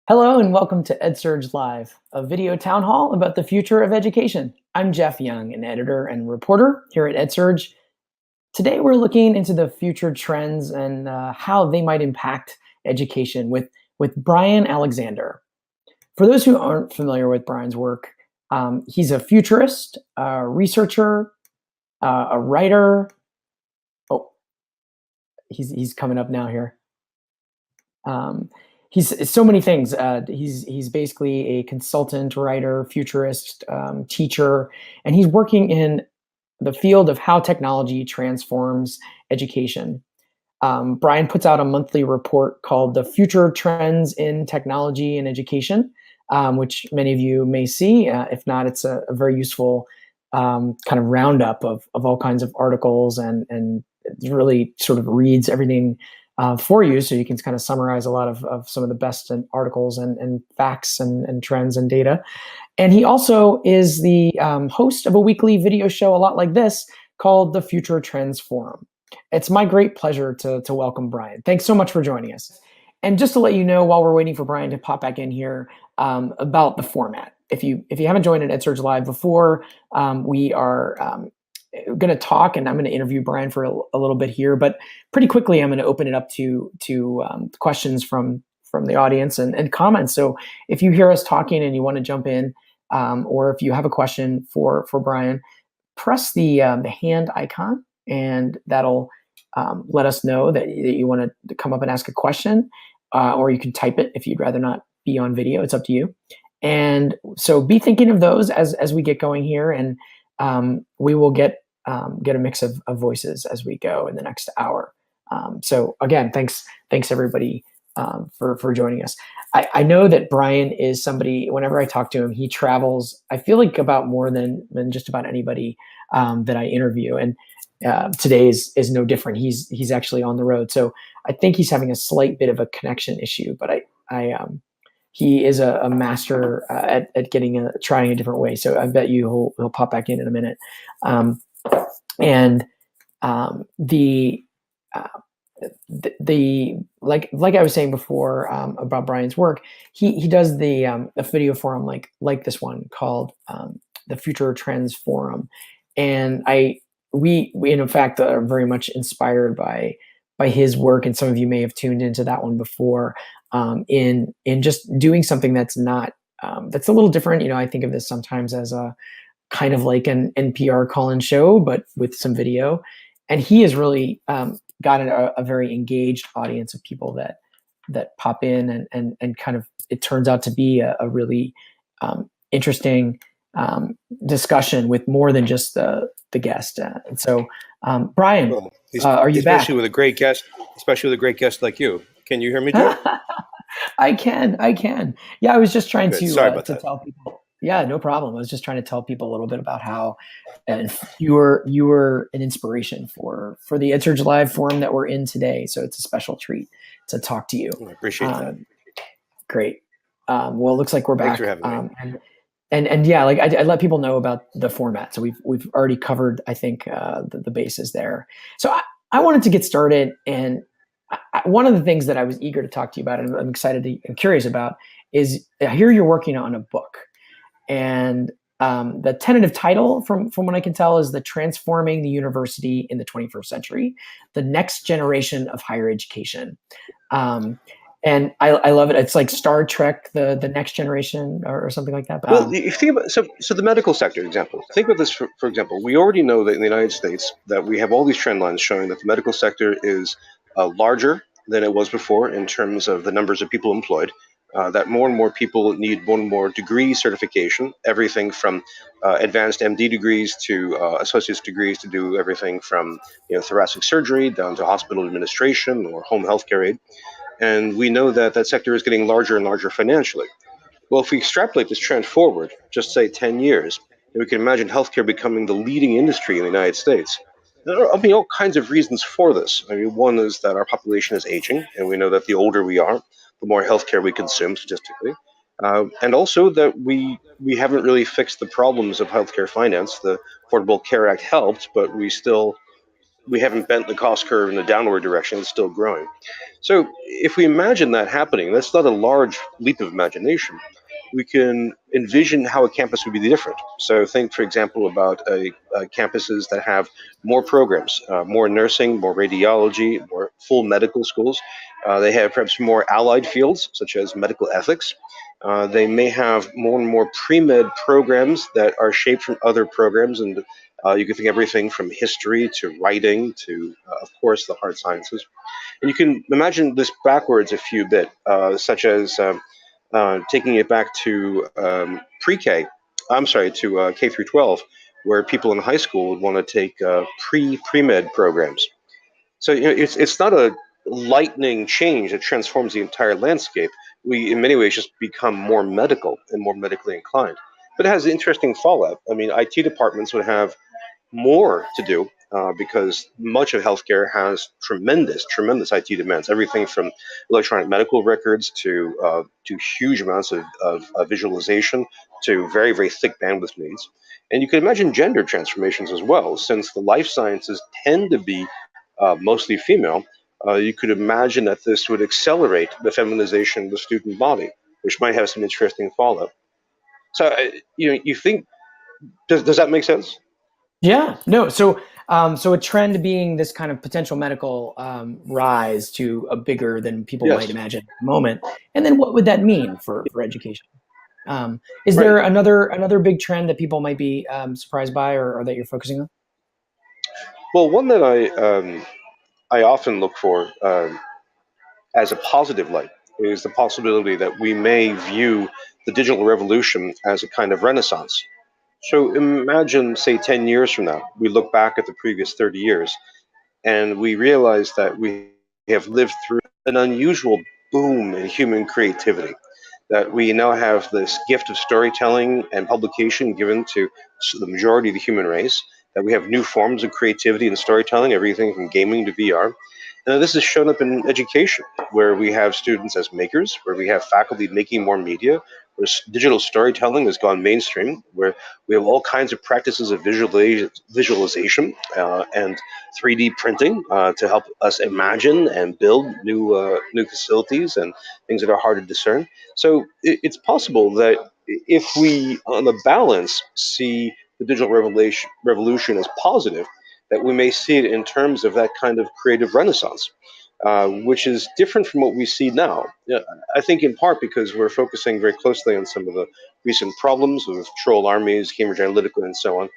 Hello and welcome to EdSurge Live, a video town hall about the future of education. I'm Jeff Young, an editor and reporter here at EdSurge. Today we're looking into the future trends and how they might impact education with Bryan Alexander. For those who aren't familiar with Bryan's work, he's a futurist, a researcher, a writer. Oh, he's coming up now here. He's so many things. He's basically a consultant, writer, futurist, teacher, and he's working in the field of how technology transforms education. Bryan puts out a monthly report called The Future Trends in Technology and Education, which many of you may see. If not, it's a very useful kind of roundup of all kinds of articles and it really sort of reads everything for you, so you can kind of summarize a lot of some of the best articles and facts and trends and data. And he also is the host of a weekly video show, a lot like this, called the Future Trends Forum. It's my great pleasure to welcome Bryan. Thanks so much for joining us. And just to let you know, while we're waiting for Bryan to pop back in here, about the format. If you haven't joined an EdSurge Live before, we are going to talk, and I'm going to interview Bryan for a little bit here, but pretty quickly I'm going to open it up to questions from the audience and comments. So if you hear us talking and you want to jump in, or if you have a question for Bryan, press the hand icon, and that'll let us know that you want to come up and ask a question, or you can type it if you'd rather not be on video. It's up to you. And so be thinking of those as we get going here, and we will get a mix of voices as we go in the next hour. So again, thanks everybody for joining us. I know that Bryan is somebody, whenever I talk to him, he travels, I feel like, about more than just about anybody that I interview. And today is no different. He's actually on the road. So I think he's having a slight bit of a connection issue, but he is a master at trying a different way. So I bet you he'll pop back in a minute. The like I was saying before about Bryan's work, he does the video forum like this one called the Future Trends Forum, and we in fact are very much inspired by his work, and some of you may have tuned into that one before, in just doing something that's not that's a little different. I think of this sometimes as a kind of like an NPR call-in show, but with some video. And he has really gotten a very engaged audience of people that pop in and kind of, it turns out to be a really interesting discussion with more than just the guest. And so, Bryan, well, are you back? Especially with a great guest like you. Can you hear me, Joe? I can. Yeah, I was just trying Good. to Sorry about that. tell people. Yeah, no problem. I was just trying to tell people a little bit about how you were an inspiration for the EdSurge Live forum that we're in today. So it's a special treat to talk to you. I appreciate that. Great. Well, it looks like we're back. Thanks for having me. And yeah, like I let people know about the format. So we've already covered, I think, the bases there. So I wanted to get started, and one of the things that I was eager to talk to you about, and I'm excited and curious about, is I hear you're working on a book. And the tentative title, from what I can tell, is the Transforming the University in the 21st Century, the Next Generation of Higher Education. And I love it. It's like Star Trek, the Next Generation, or something like that. Well, if you think about so the medical sector example. Think about this for example. We already know that in the United States that we have all these trend lines showing that the medical sector is larger than it was before in terms of the numbers of people employed. That more and more people need more and more degree certification, everything from advanced MD degrees to associate's degrees, to do everything from thoracic surgery down to hospital administration or home healthcare aid. And we know that that sector is getting larger and larger financially. Well, if we extrapolate this trend forward, just say 10 years, we can imagine healthcare becoming the leading industry in the United States. There are all kinds of reasons for this. One is that our population is aging, and we know that the older we are, the more healthcare we consume statistically. And also that we haven't really fixed the problems of healthcare finance. The Affordable Care Act helped, but we still we haven't bent the cost curve in the downward direction. It's still growing. So if we imagine that happening, that's not a large leap of imagination. We can envision how a campus would be different. So think, for example, about campuses that have more programs, more nursing, more radiology, more full medical schools. They have perhaps more allied fields, such as medical ethics. They may have more and more pre-med programs that are shaped from other programs, and you can think everything from history to writing to, of course, the hard sciences. And you can imagine this backwards a few bit, such as taking it back to pre-K. I'm sorry, to K through 12, where people in high school would want to take pre-med programs. So it's not a lightning change that transforms the entire landscape. We, in many ways, just become more medical and more medically inclined. But it has interesting fallout. I mean, IT departments would have more to do because much of healthcare has tremendous IT demands. Everything from electronic medical records to huge amounts of visualization to very thick bandwidth needs. And you can imagine gender transformations as well, since the life sciences tend to be mostly female. You could imagine that this would accelerate the feminization of the student body, which might have some interesting fallout. So, you think does that make sense? Yeah, no. So a trend being this kind of potential medical rise to a bigger than people might Yes. imagine at the moment. And then what would that mean for education? Is Right. there another big trend that people might be surprised by or that you're focusing on? Well, one that I often look for as a positive light is the possibility that we may view the digital revolution as a kind of renaissance. So imagine, say, 10 years from now, we look back at the previous 30 years and we realize that we have lived through an unusual boom in human creativity, that we now have this gift of storytelling and publication given to the majority of the human race, that we have new forms of creativity and storytelling, everything from gaming to VR. And this has shown up in education, where we have students as makers, where we have faculty making more media, where digital storytelling has gone mainstream, where we have all kinds of practices of visualization and 3D printing to help us imagine and build new facilities and things that are hard to discern. So it's possible that if we, on the balance, see the digital revolution as positive, that we may see it in terms of that kind of creative renaissance, which is different from what we see now. Yeah, I think in part because we're focusing very closely on some of the recent problems with troll armies, Cambridge Analytica, and so on.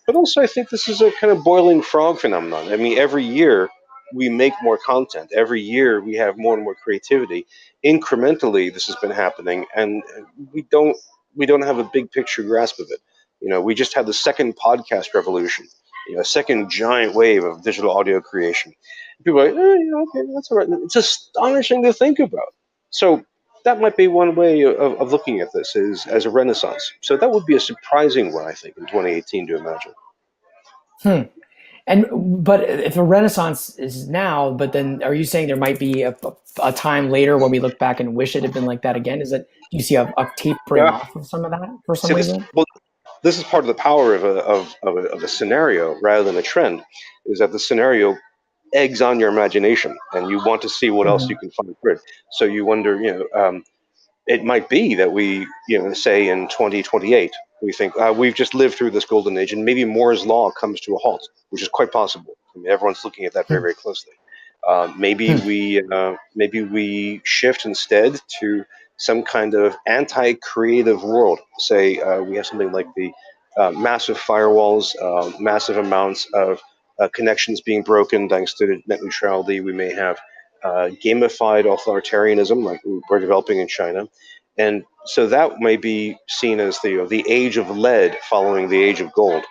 But also, I think this is a kind of boiling frog phenomenon. I mean, every year we make more content. Every year we have more and more creativity. Incrementally, this has been happening, and we don't have a big picture grasp of it. We just had the second podcast revolution, a second giant wave of digital audio creation. People are like, okay, that's all right. It's astonishing to think about. So that might be one way of looking at this is as a renaissance. So that would be a surprising one, I think, in 2018 to imagine. Hmm. And but if a renaissance is now, but then are you saying there might be a time later when we look back and wish it had been like that again? Is it do you see a tapering Yeah. off of some of that for some See this. reason? Well, this is part of the power of a scenario rather than a trend. Is that the scenario eggs on your imagination, and you want to see what else you Mhm. can find through it. So you wonder, it might be that we, say in 2028, we think we've just lived through this golden age, and maybe Moore's law comes to a halt, which is quite possible. I mean, everyone's looking at that very closely. Maybe we shift instead to some kind of anti-creative world. Say we have something like the massive firewalls, massive amounts of connections being broken thanks to net neutrality. We may have gamified authoritarianism, like we're developing in China, and so that may be seen as the age of lead following the age of gold.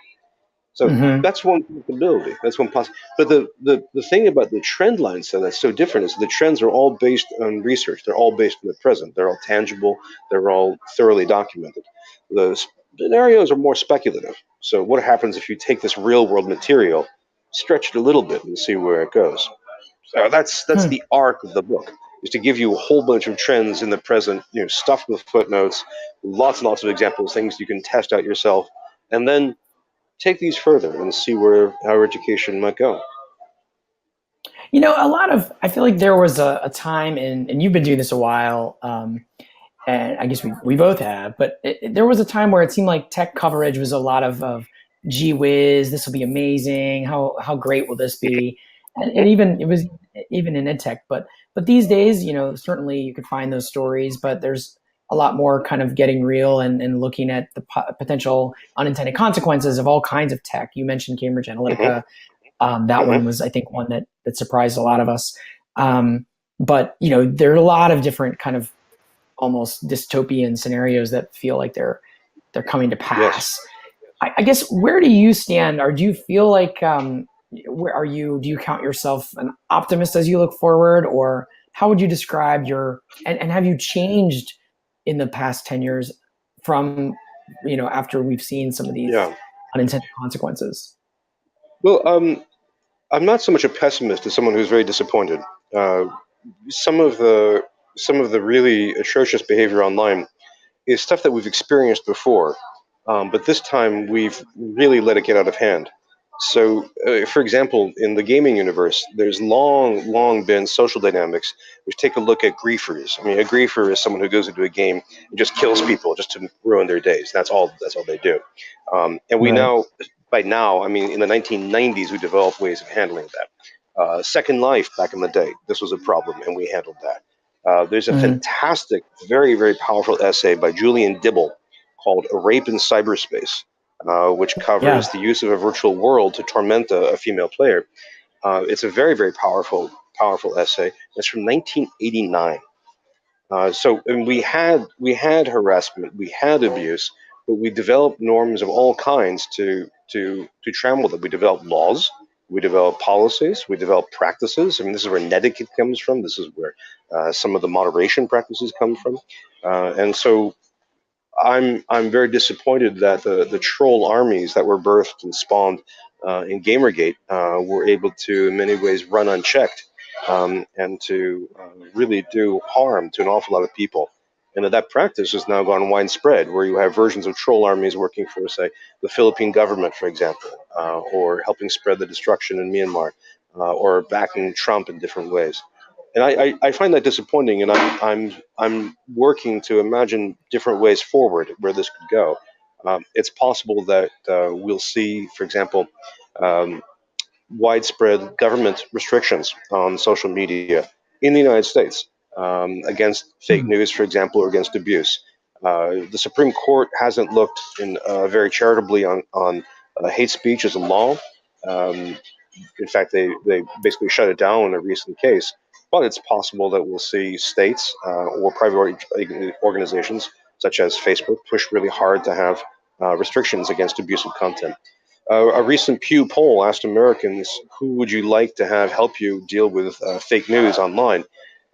So Hmm. that's one possibility. That's one possibility. But the thing about the trend lines that's so different is the trends are all based on research. They're all based on the present. They're all tangible. They're all thoroughly documented. The scenarios are more speculative. So what happens if you take this real world material, stretch it a little bit, and see where it goes? So that's Hmm. the arc of the book, is to give you a whole bunch of trends in the present, stuffed with footnotes, lots and lots of examples, things you can test out yourself, and then take these further and see where our education might go. I feel like there was a time and you've been doing this a while, and I guess we both have, but there was a time where it seemed like tech coverage was a lot of gee whiz, this will be amazing. How great will this be? And even it was even in ed tech, but these days, certainly you could find those stories, but there's a lot more kind of getting real and looking at the potential unintended consequences of all kinds of tech. You mentioned Cambridge Hmm. Analytica. That Hmm. one was, I think, one that surprised a lot of us. But there are a lot of different kind of almost dystopian scenarios that feel like they're coming to Yes. pass. I guess, where do you stand, or do you feel like where are you? Do you count yourself an optimist as you look forward, or how would you describe and have you changed in the past 10 years from after we've seen some of these Yeah. unintended consequences? Well, I'm not so much a pessimist as someone who's very disappointed. Uh, some of the some of the really atrocious behavior online is stuff that we've experienced before, but this time we've really let it get out of hand. So, for example, in the gaming universe, there's long been social dynamics which take a look at griefers. I mean, a griefer is someone who goes into a game and just kills people just to ruin their days. That's all. That's all they do. And we Right. now, by now, I mean, in the 1990s, we developed ways of handling that. Second Life back in the day, this was a problem, and we handled that. There's a Mhm. fantastic, very powerful essay by Julian Dibble called "A Rape in Cyberspace," which Yeah. covers the use of a virtual world to torment a female player. It's a very powerful essay. It's from 1989. So and we had harassment, we had abuse, but we developed norms of all kinds to trammel them. We developed laws, we developed policies, we developed practices. I mean, this is where netiquette comes from. This is where some of the moderation practices come from. And so I'm very disappointed that the troll armies that were birthed and spawned in Gamergate were able to, in many ways, run unchecked and to really do harm to an awful lot of people. And that practice has now gone widespread, where you have versions of troll armies working for, say, the Philippine government, for example, or helping spread the destruction in Myanmar, or backing Trump in different ways. And I find that disappointing, and I'm working to imagine different ways forward where this could go. It's possible that we'll see, for example, um, widespread government restrictions on social media in the United States against fake Hmm. news, for example, or against abuse. The Supreme Court hasn't looked very charitably on hate speech as a law. Um, in fact, they basically shut it down in a recent case. But it's possible that we'll see states or private organizations such as Facebook push really hard to have restrictions against abusive content. A recent Pew poll asked Americans, who would you like to have help you deal with fake news online?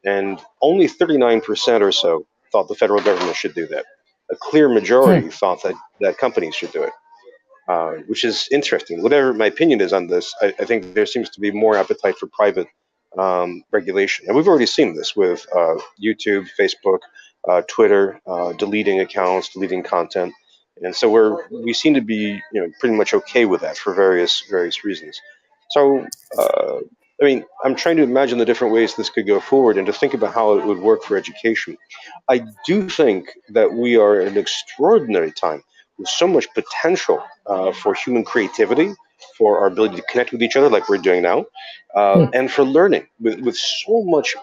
And only 39% or so thought the federal government should do that. A clear Hmm. majority thought that companies should do it, which is interesting. Whatever my opinion is on this, I think there seems to be more appetite for private regulation, and we've already seen this with YouTube, Facebook, Twitter, deleting accounts, deleting content, and so we seem to be pretty much okay with that for various reasons. So. I mean, I'm trying to imagine the different ways this could go forward and to think about how it would work for education. I do think that we are at an extraordinary time with so much potential for human creativity, for our ability to connect with each other like we're doing now, Hmm. and for learning with so much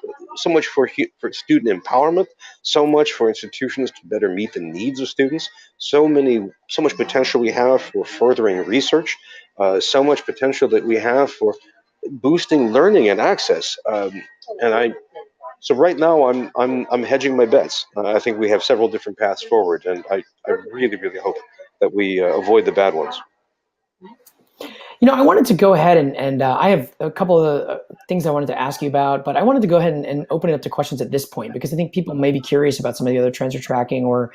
for student empowerment, so much for institutions to better meet the needs of students, so much potential we have for furthering research, so much potential that we have for boosting learning and access. And I so right now I'm hedging my bets. I think we have several different paths forward, and I really hope that we avoid the bad ones. I wanted to go ahead and I have a couple of things I wanted to ask you about, but I wanted to go ahead and open it up to questions at this point because I think people may be curious about some of the other trends you're tracking, or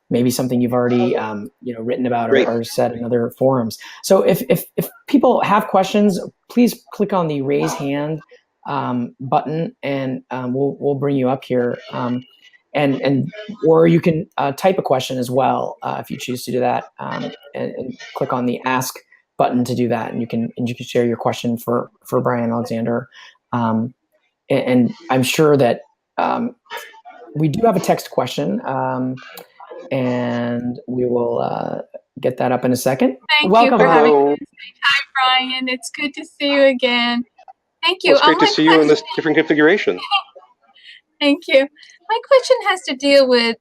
maybe something you've already written about or, Great. or said in other forums. So if people have questions, please click on the raise hand button, and we'll bring you up here. And or you can type a question as well if you choose to do that, and click on the ask button to do that, and you can share your question for Bryan Alexander. And I'm sure that we do have a text question, and we will get that up in a second. Thank Welcome. you for having Hello. me. Hi, Bryan. It's good to see you again. Thank you. Well, it's great to see you in this different configuration. Thank you. My question has to deal with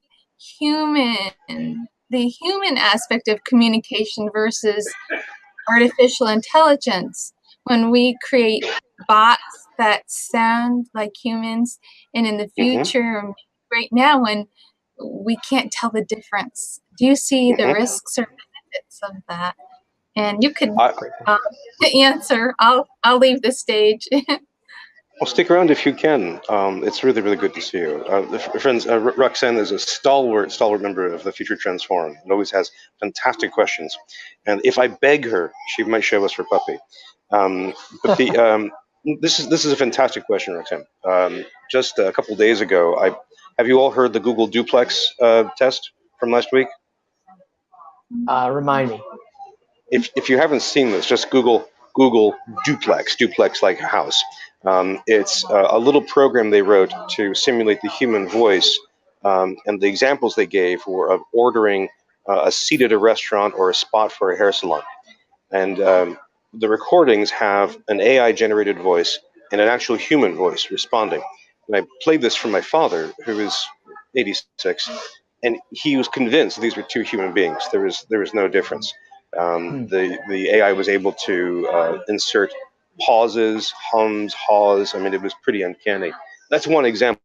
the human aspect of communication versus artificial intelligence. When we create bots that sound like humans, and in the future, right now, when we can't tell the difference, do you see the risks or benefits of that? And you could answer. I'll leave the stage. Well, stick around if you can. It's really, really good to see you. Friends, Roxanne is a stalwart member of the Future Trends Forum and always has fantastic questions. And if I beg her, she might show us her puppy. But this is a fantastic question, Roxanne. Just a couple of days ago, have you all heard the Google duplex test from last week? Remind me. If you haven't seen this, just Google duplex like a house. It's a little program they wrote to simulate the human voice, and the examples they gave were of ordering a seat at a restaurant or a spot for a hair salon. And the recordings have an AI generated voice and an actual human voice responding. And I played this for my father, who is 86, and he was convinced these were two human beings. There was no difference. The AI was able to insert pauses, hums, haws. I mean, it was pretty uncanny. That's one example.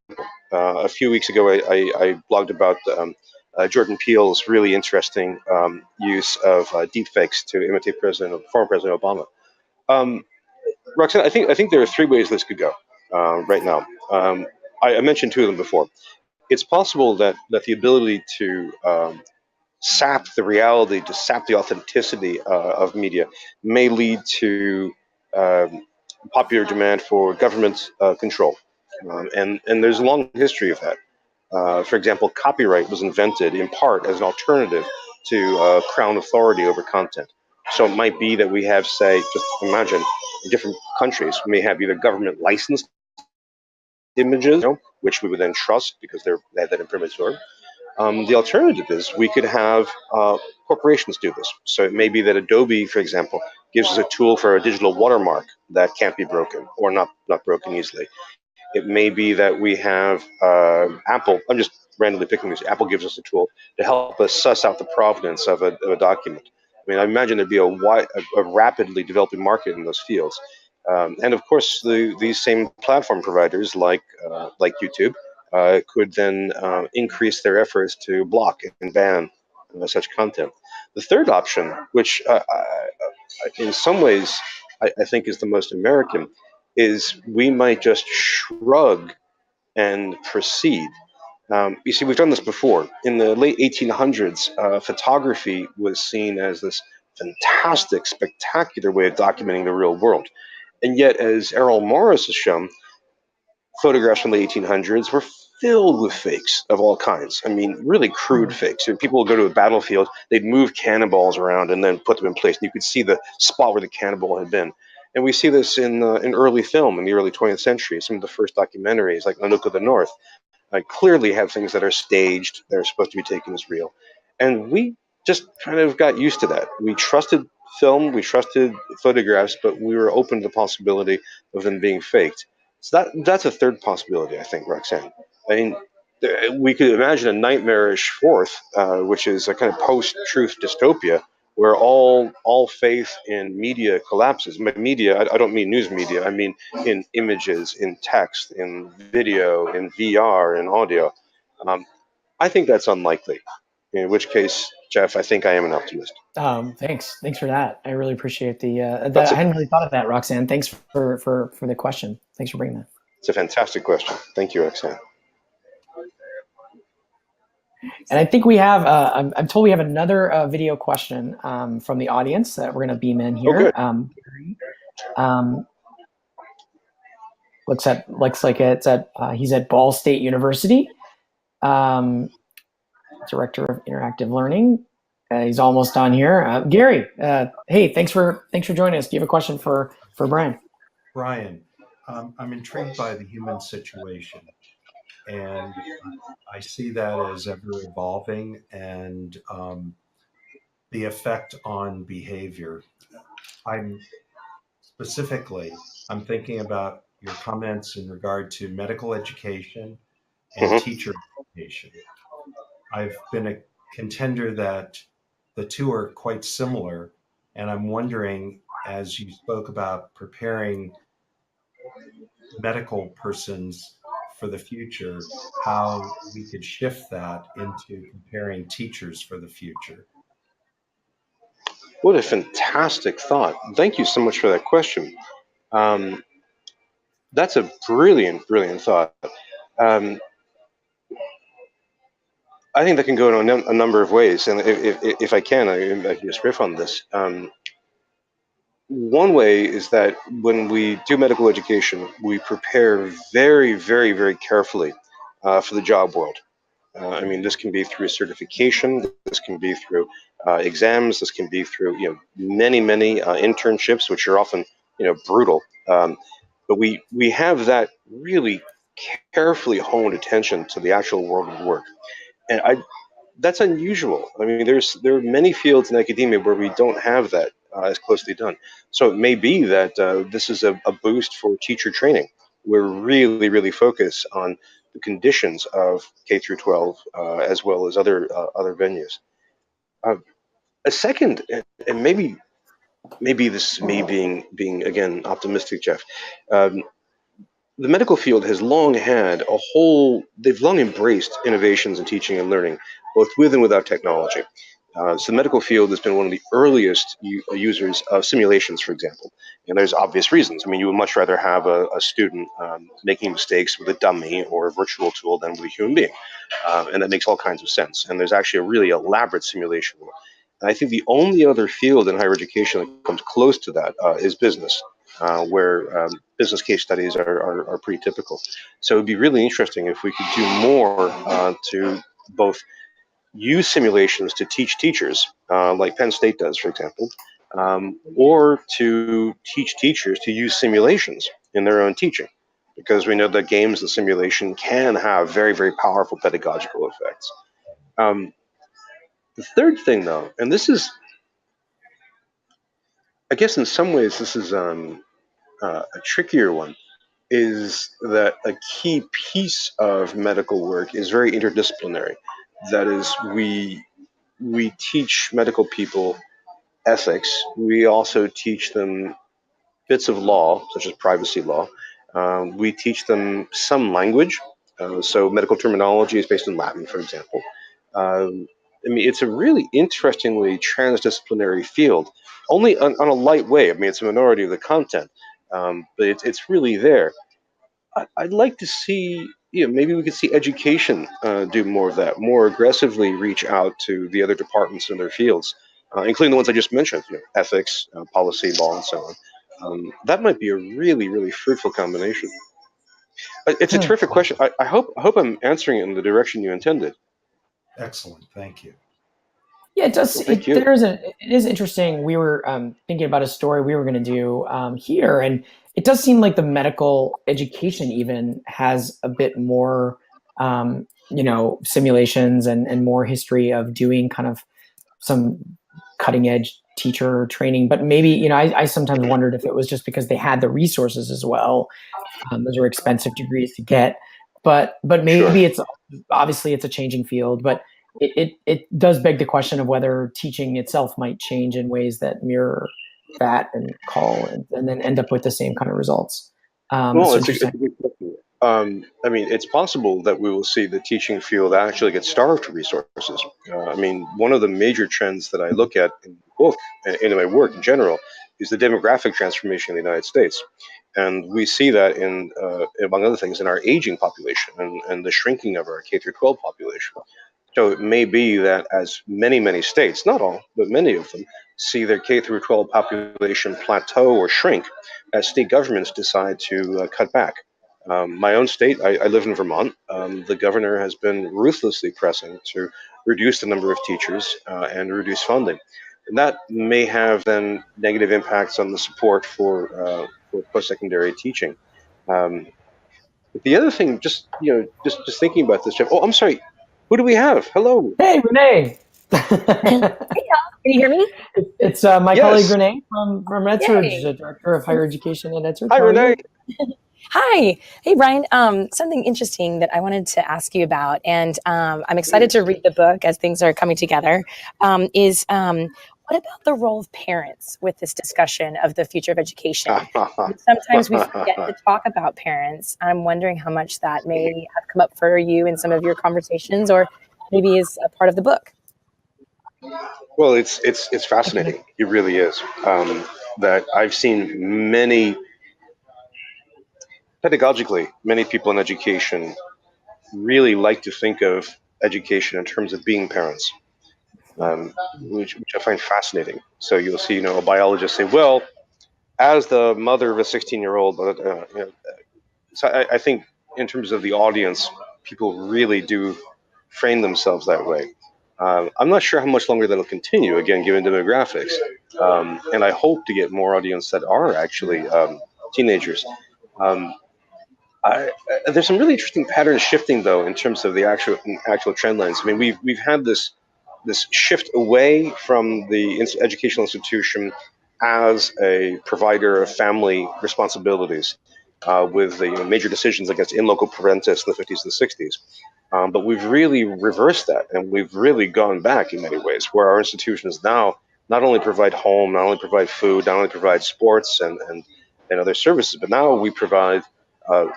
A few weeks ago, I blogged about Jordan Peele's really interesting use of deepfakes to imitate former President Obama. Roxanne, I think there are three ways this could go right now. I mentioned two of them before. It's possible that the ability to sap the reality, to sap the authenticity of media, may lead to popular demand for government control, and there's a long history of that. For example, copyright was invented in part as an alternative to crown authority over content. So it might be that we have, say, just imagine, in different countries, we may have either government licensed images, which we would then trust because they have that imprimatur. The alternative is we could have corporations do this. So it may be that Adobe, for example, gives us a tool for a digital watermark that can't be broken or not broken easily. It may be that we have Apple. I'm just randomly picking this. Apple gives us a tool to help us suss out the provenance of a document. I mean, I imagine there'd be a rapidly developing market in those fields. And of course, these same platform providers like YouTube could then increase their efforts to block and ban such content. The third option, which in some ways I think is the most American, is we might just shrug and proceed. You see, we've done this before. In the late 1800s, photography was seen as this fantastic, spectacular way of documenting the real world. And yet, as Errol Morris has shown, photographs from the 1800s were filled with fakes of all kinds. I mean, really crude fakes. People would go to a battlefield, they'd move cannonballs around and then put them in place. And you could see the spot where the cannonball had been. And we see this in early film in the early 20th century. Some of the first documentaries, like Nanook of the North, clearly have things that are staged, that are supposed to be taken as real. And we just kind of got used to that. We trusted film, we trusted photographs, but we were open to the possibility of them being faked. So that's a third possibility, I think, Roxanne. I mean, we could imagine a nightmarish fourth, which is a kind of post-truth dystopia, where all faith in media collapses. By media, I don't mean news media. I mean in images, in text, in video, in VR, in audio. I think that's unlikely. In which case, Jeff, I think I am an optimist. Thanks for that. I really appreciate I That's hadn't really thought of that, Roxanne. Thanks for the question. Thanks for bringing that. It's a fantastic question. Thank you, Roxanne. And I think we have, I'm told we have another video question from the audience that we're going to beam in here. Looks like it's he's at Ball State University, director of interactive learning. He's almost done here. Gary, hey, thanks for joining us. Do you have a question for Bryan? Bryan, I'm intrigued by the human situation, and I see that as ever evolving and the effect on behavior. I'm specifically, I'm thinking about your comments in regard to medical education and Hmm. teacher education. I've been a contender that the two are quite similar, and I'm wondering, as you spoke about preparing medical persons for the future, how we could shift that into preparing teachers for the future. What a fantastic thought. Thank you so much for that question. Um, that's a brilliant, brilliant thought. Um, I think that can go in a number of ways. And if I can, I can just riff on this. One way is that when we do medical education, we prepare very, very, very carefully for the job world. I mean, this can be through certification. This can be through exams. This can be through many, many internships, which are often brutal. But we have that really carefully honed attention to the actual world of work, and that's unusual. I mean, there are many fields in academia where we don't have that as closely done. So it may be that this is a boost for teacher training. We're really, really focused on the conditions of K through 12 as well as other venues. Uh, a second, and maybe this is me being again optimistic, Jeff. Um, the medical field has long had they've long embraced innovations in teaching and learning, both with and without technology. So the medical field has been one of the earliest users of simulations, for example. And there's obvious reasons. I mean, you would much rather have a student making mistakes with a dummy or a virtual tool than with a human being. And that makes all kinds of sense. And there's actually a really elaborate simulation. And I think the only other field in higher education that comes close to that is business, where business case studies are pretty typical. So it'd be really interesting if we could do more to both use simulations to teach teachers, like Penn State does, for example, or to teach teachers to use simulations in their own teaching. Because we know that games and simulation can have very, very powerful pedagogical effects. Um, the third thing, though, and this is, I guess in some ways, this is a trickier one, is that a key piece of medical work is very interdisciplinary. That is, we teach medical people ethics. We also teach them bits of law, such as privacy law. We teach them some language. So medical terminology is based in Latin, for example. I mean, it's a really interestingly transdisciplinary field, only on a light way. I mean, it's a minority of the content, but it's really there. I'd like to see, maybe we could see education do more of that, more aggressively reach out to the other departments in their fields, including the ones I just mentioned, ethics, policy, law, and so on. That might be a really, really fruitful combination. It's a Hmm. terrific question. I hope I'm answering it in the direction you intended. Excellent. Thank you. Yeah, it does. Well, thank you. It is interesting. We were thinking about a story we were going to do here, and it does seem like the medical education even has a bit more, simulations and more history of doing kind of some cutting edge teacher training. But maybe, I sometimes wondered if it was just because they had the resources as well. Those are expensive degrees to get, but Sure. maybe it's obviously it's a changing field, but it does beg the question of whether teaching itself might change in ways that mirror that and call and then end up with the same kind of results. Well, It's it's interesting. a good question. I mean, it's possible that we will see the teaching field actually get starved of resources. I mean, one of the major trends that I look at in both in my work in general is the demographic transformation in the United States. And we see that among other things, in our aging population and the shrinking of our K through 12 population. So it may be that as many, many states, not all, but many of them, see their K through 12 population plateau or shrink as state governments decide to cut back. My own state, I live in Vermont. The governor has been ruthlessly pressing to reduce the number of teachers and reduce funding. And that may have then negative impacts on the support for post-secondary teaching. Um, but the other thing, just thinking about this, Jeff. Oh, I'm sorry. Who do we have? Hello. Hey, Renee. Hey, y'all. Can you hear me? It's my colleague Yes. Renee from EdSurge, Yay. the Director of Higher Education at EdSurge. Hi, How are Renee. you? Hi. Hey, Brian. Something interesting that I wanted to ask you about, and I'm excited to read the book as things are coming together, is what about the role of parents with this discussion of the future of education? Sometimes we forget to talk about parents. I'm wondering how much that may have come up for you in some of your conversations, or maybe is a part of the book. Well, it's fascinating. It really is. That I've seen pedagogically, many people in education really like to think of education in terms of being parents, which I find fascinating. So you'll see, a biologist say, "Well, as the mother of a 16-year-old," so I think in terms of the audience, people really do frame themselves that way. I'm not sure how much longer that'll continue, again, given demographics. And I hope to get more audience that are actually teenagers. Um, there's some really interesting patterns shifting, though, in terms of the actual trend lines. I mean, we've had this shift away from the educational institution as a provider of family responsibilities, with the major decisions, I guess, in loco parentis in the 50s and 60s. But we've really reversed that, and we've really gone back in many ways, where our institutions now not only provide home, not only provide food, not only provide sports and other services, but now we provide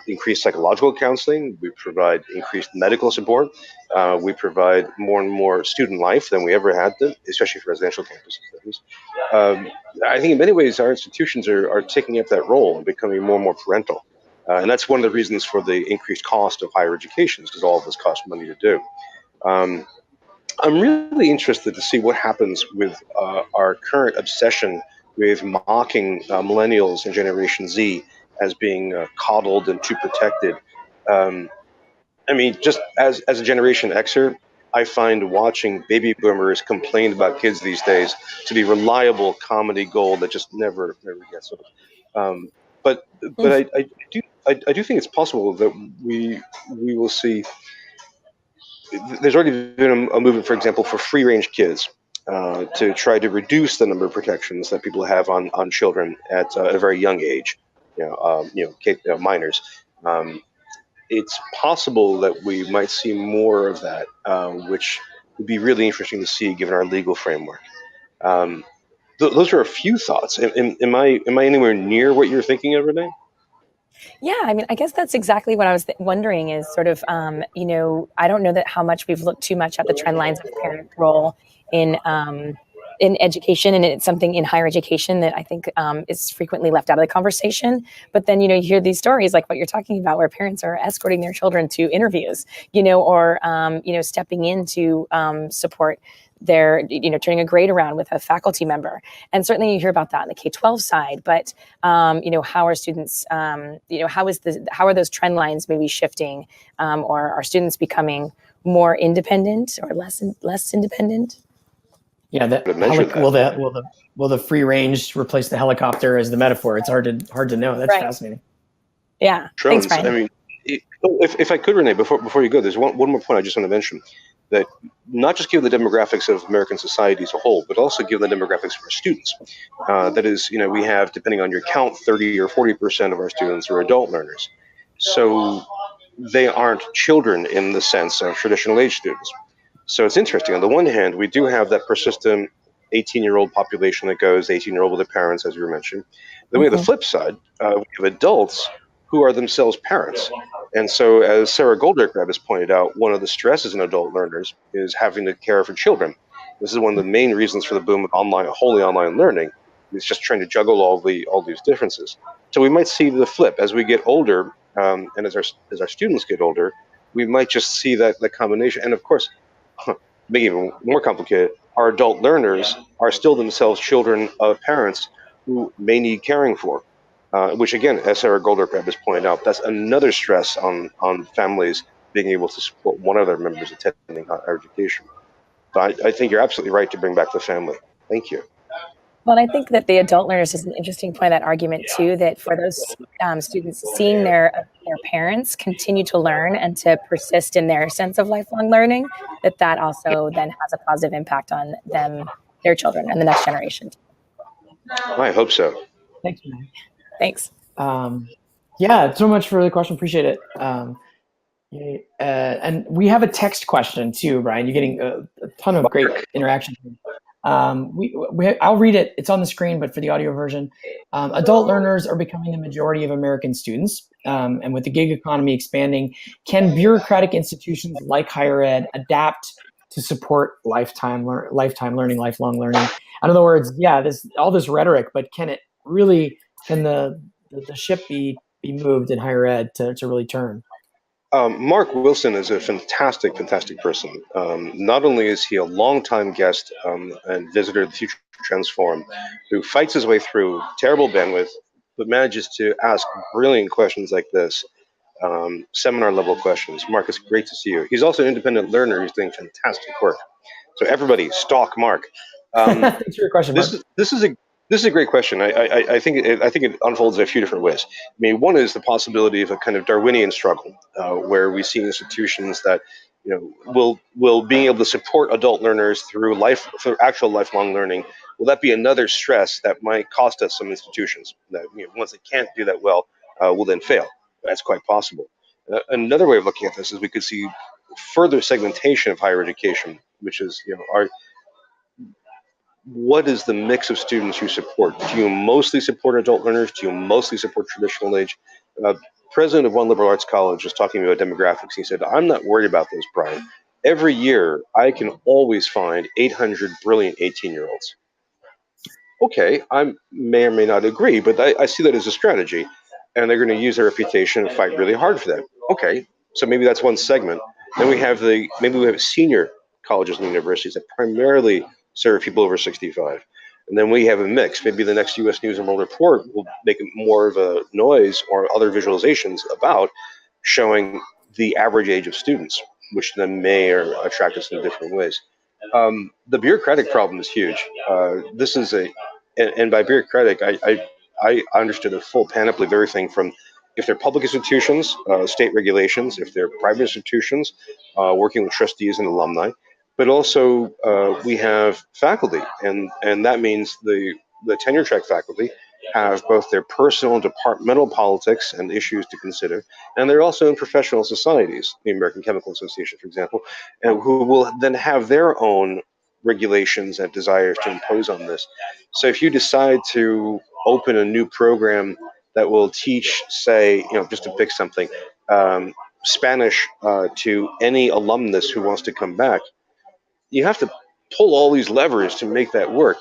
increased psychological counseling, we provide increased medical support, we provide more and more student life than we ever had, especially for residential campuses. Um, I think in many ways our institutions are taking up that role and becoming more and more parental. And that's one of the reasons for the increased cost of higher education, is because all of this costs money to do. Um, I'm really interested to see what happens with our current obsession with mocking millennials and Generation Z as being coddled and too protected. Um, I mean, just as a Generation Xer, I find watching baby boomers complain about kids these days to be reliable comedy gold that just never gets old. Um, but but I do think it's possible that we will see. There's already been a movement, for example, for free range kids, to try to reduce the number of protections that people have on children at a very young age. Minors. Um, it's possible that we might see more of that, which would be really interesting to see given our legal framework. Um, those are a few thoughts. Am I anywhere near what you're thinking of, Renee? Yeah, I mean, I guess that's exactly what I was wondering is sort of, I don't know that how much we've looked too much at the trend lines of parent role in in education, and it's something in higher education that I think is frequently left out of the conversation. But then, you hear these stories like what you're talking about, where parents are escorting their children to interviews, or stepping in to support their, turning a grade around with a faculty member. And certainly you hear about that on the K-12 side, but how are students, how are those trend lines maybe shifting, or are students becoming more independent or less independent? Yeah, will the free range replace the helicopter as the metaphor? It's hard to know. That's Right. fascinating. Yeah. Drones. Thanks, Brian. I mean, if I could, Renee, before you go, there's one more point I just want to mention, that not just given the demographics of American society as a whole, but also given the demographics of our students. That is, we have, depending on your count, 30 or 40% of our students are adult learners. So they aren't children in the sense of traditional age students. So it's interesting. On the one hand, we do have that persistent 18-year-old population that goes 18-year-old with their parents, as you mentioned. Then we have the flip side. We have adults who are themselves parents. And so, as Sarah Goldrick has pointed out, one of the stresses in adult learners is having to care for children. This is one of the main reasons for the boom of wholly online learning. It's just trying to juggle all these differences. So we might see the flip as we get older, and as our students get older, we might just see that combination. And of course, to make it even more complicated, our adult learners are still themselves children of parents who may need caring for. which again, as Sarah Goldberg has pointed out, that's another stress on families being able to support one of their members attending higher education. So I think you're absolutely right to bring back the family. Thank you. Well, I think that the adult learners is an interesting point of that argument too, that for those students, seeing their parents continue to learn and to persist in their sense of lifelong learning, that also then has a positive impact on them, their children, and the next generation. I hope so. Thanks, man. Thanks. Yeah, so much for the question. Appreciate it. And we have a text question too, Bryan. You're getting a ton of great interaction. I'll read it. It's on the screen, but for the audio version, adult learners are becoming the majority of American students. And with the gig economy expanding, can bureaucratic institutions like higher ed adapt to support lifetime learning, lifelong learning? In other words, yeah, all this rhetoric, but can the ship be moved in higher ed to really turn? Mark Wilson is a fantastic person. Not only is he a longtime guest and visitor of the Future Transform, who fights his way through terrible bandwidth, but manages to ask brilliant questions like this, seminar level questions. Mark, it's great to see you. He's also an independent learner who's doing fantastic work. So everybody, stalk Mark. Thanks for your question, Mark. This is a great question. I think it unfolds in a few different ways. I mean, one is the possibility of a kind of Darwinian struggle, where we see institutions that, will being able to support adult learners through actual lifelong learning. Will that be another stress that might cost us some institutions that, once they can't do that well, will then fail? That's quite possible. Another way of looking at this is we could see further segmentation of higher education, which is, what is the mix of students you support? Do you mostly support adult learners? Do you mostly support traditional age? President of one liberal arts college was talking about demographics. He said, I'm not worried about this, Bryan. Every year, I can always find 800 brilliant 18-year-olds. Okay, I may or may not agree, but I see that as a strategy. And they're going to use their reputation and fight really hard for that. Okay, so maybe that's one segment. Then we have senior colleges and universities that primarily serve people over 65. And then we have a mix. Maybe the next U.S. News and World Report will make more of a noise or other visualizations about showing the average age of students, which then may attract us in different ways. The bureaucratic problem is huge. And by bureaucratic, I understood a full panoply of everything from if they're public institutions, state regulations, if they're private institutions, working with trustees and alumni, but also we have faculty, and that means the tenure track faculty have both their personal and departmental politics and issues to consider, and they're also in professional societies, the American Chemical Association, for example, and who will then have their own regulations and desires to impose on this. So if you decide to open a new program that will teach, say, just to pick something, Spanish to any alumnus who wants to come back, you have to pull all these levers to make that work.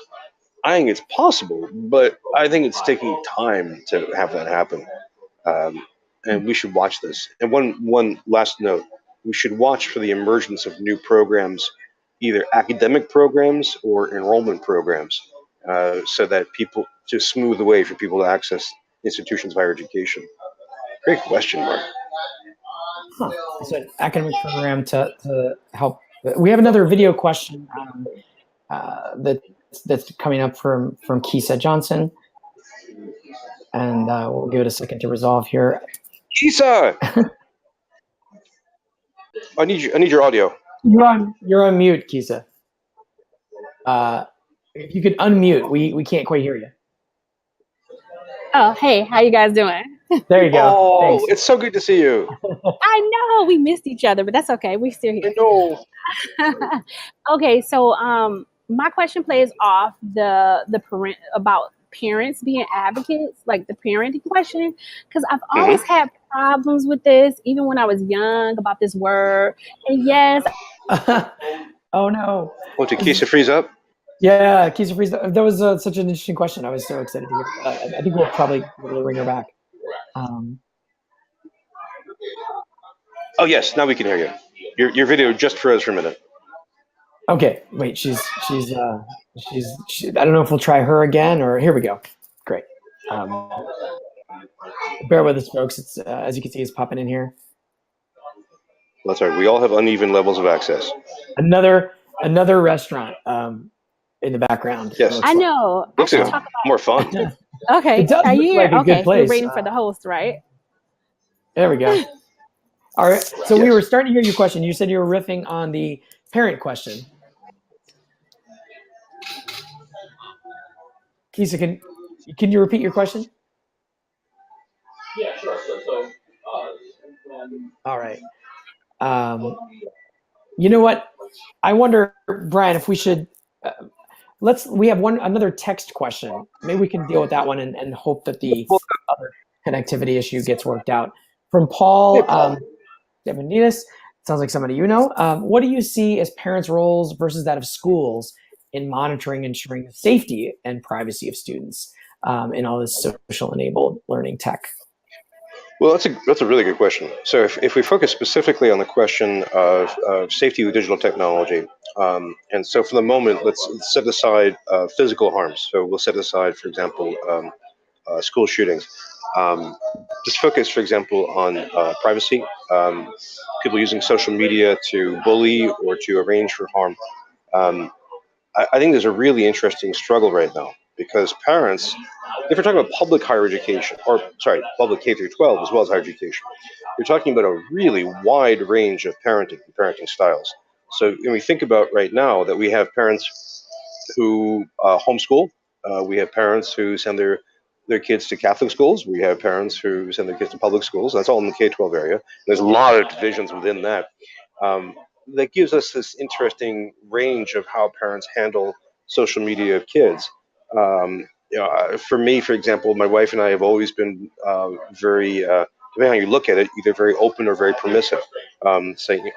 I think it's possible, but I think it's taking time to have that happen. And we should watch this. And one last note, we should watch for the emergence of new programs, either academic programs or enrollment programs, so that people to smooth the way for people to access institutions of higher education. Great question, Mark. So an academic program to help. We have another video question that's coming up from Kisa Johnson, and we'll give it a second to resolve here. Kisa, I need your audio. You're on mute, Kisa. If you could unmute, we can't quite hear you. Oh, hey, how you guys doing? There you go. Oh, thanks. It's so good to see you. I know we missed each other, but that's okay. We're still here. I know. Okay, so my question plays off the parent about parents being advocates, like the parenting question, because I've always had problems with this, even when I was young, about this word. And yes. Oh no. Oh, did Kisa freeze up? Yeah, Kisa freeze. That was such an interesting question. I was so excited to hear. I think we'll probably be able to bring her back. Oh yes, now we can hear you. Your video just froze for a minute. Okay, wait. She's. I don't know if we'll try her again or here we go. Great. Bear with us, folks. It's as you can see, it's popping in here. That's right. We all have uneven levels of access. Another restaurant in the background. Yes. I know. I Looks should like talk more fun. about. Okay, It does are you look here? like a good Okay, we're place. waiting for the host, right? There we go. All right. So we Yes. were starting to hear your question. You said you were riffing on the parent question. Kisa, can you repeat your question? Yeah, sure. All right. You know what? I wonder, Bryan, if we should we have another text question. Maybe we can deal with that one and hope that the other connectivity issue gets worked out. From Paul, Hey, Paul. Devonitas, sounds like somebody you know. What do you see as parents' roles versus that of schools in monitoring and ensuring the safety and privacy of students in all this social enabled learning tech? Well, that's a really good question. So if we focus specifically on the question of safety with digital technology, and so for the moment, let's set aside physical harms. So we'll set aside, for example, school shootings. Just focus, for example, on privacy, people using social media to bully or to arrange for harm. Um, I think there's a really interesting struggle right now because parents, if we're talking about public higher education, or sorry, public K through 12 as well as higher education, you're talking about a really wide range of parenting styles. So when we think about right now that we have parents who homeschool, we have parents who send their kids to Catholic schools, we have parents who send their kids to public schools. That's all in the K-12 area. There's a lot of divisions within that. Um, that gives us this interesting range of how parents handle social media of kids. For me, for example, my wife and I have always been depending on how you look at it, either very open or very permissive. Saying,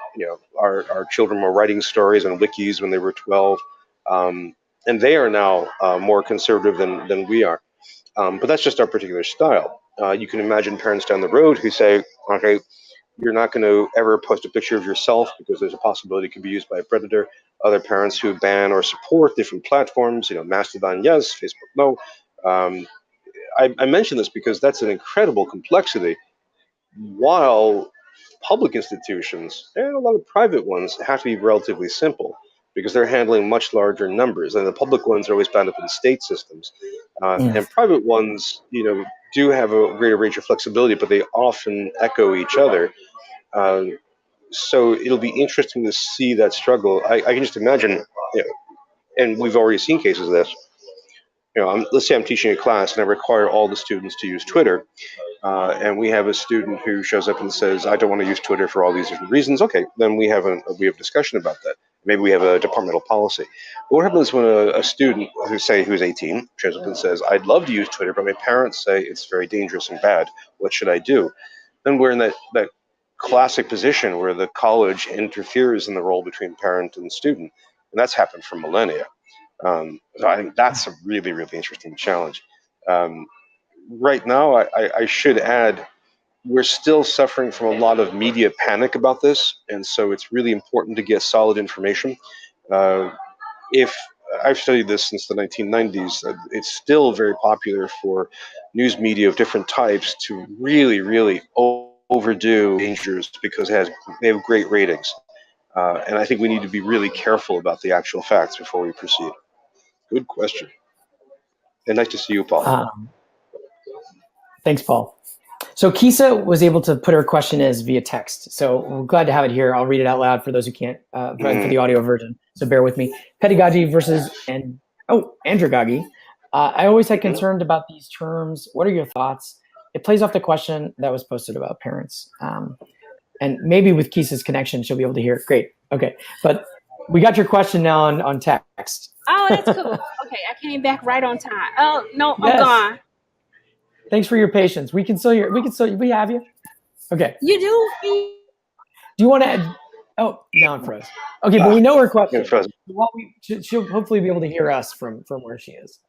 our children were writing stories on wikis when they were 12, and they are now more conservative than we are. But that's just our particular style. You can imagine parents down the road who say, okay, you're not going to ever post a picture of yourself because there's a possibility it could be used by a predator. Other parents who ban or support different platforms, Mastodon, yes, Facebook, no. Um, I mention this because that's an incredible complexity. While public institutions and a lot of private ones have to be relatively simple because they're handling much larger numbers, and the public ones are always bound up in state systems, and private ones, do have a greater range of flexibility, but they often echo each other. Uh, so it'll be interesting to see that struggle. I can just imagine, and we've already seen cases of this. Let's say I'm teaching a class and I require all the students to use Twitter, and we have a student who shows up and says, "I don't want to use Twitter for all these different reasons." Okay, then we have a discussion about that. Maybe we have a departmental policy. But what happens when a student who's 18 shows up and says, "I'd love to use Twitter, but my parents say it's very dangerous and bad. What should I do?" Then we're in that classic position where the college interferes in the role between parent and student, and that's happened for millennia. So I think that's a really, really interesting challenge. Um, right now, I should add, we're still suffering from a lot of media panic about this, and so it's really important to get solid information. If I've studied this since the 1990s, it's still very popular for news media of different types to really, really overdo dangers because they have great ratings. And I think we need to be really careful about the actual facts before we proceed. Good question. And nice to see you, Paul. Thanks, Paul. So Kisa was able to put her question as via text. So we're glad to have it here. I'll read it out loud for those who can't, for the audio version. So bear with me. Pedagogy versus andragogy. I always had concerned about these terms. What are your thoughts? It plays off the question that was posted about parents. And maybe with Kisa's connection, she'll be able to hear it. Great. Okay. But we got your question now on text. Oh, that's cool. Okay, I came back right on time. Oh no, I'm Yes. gone. Thanks for your patience. We have you. Okay. You do? Do you want to add? Oh, now I'm froze. Okay, but we know her question. She'll hopefully be able to hear us from where she is.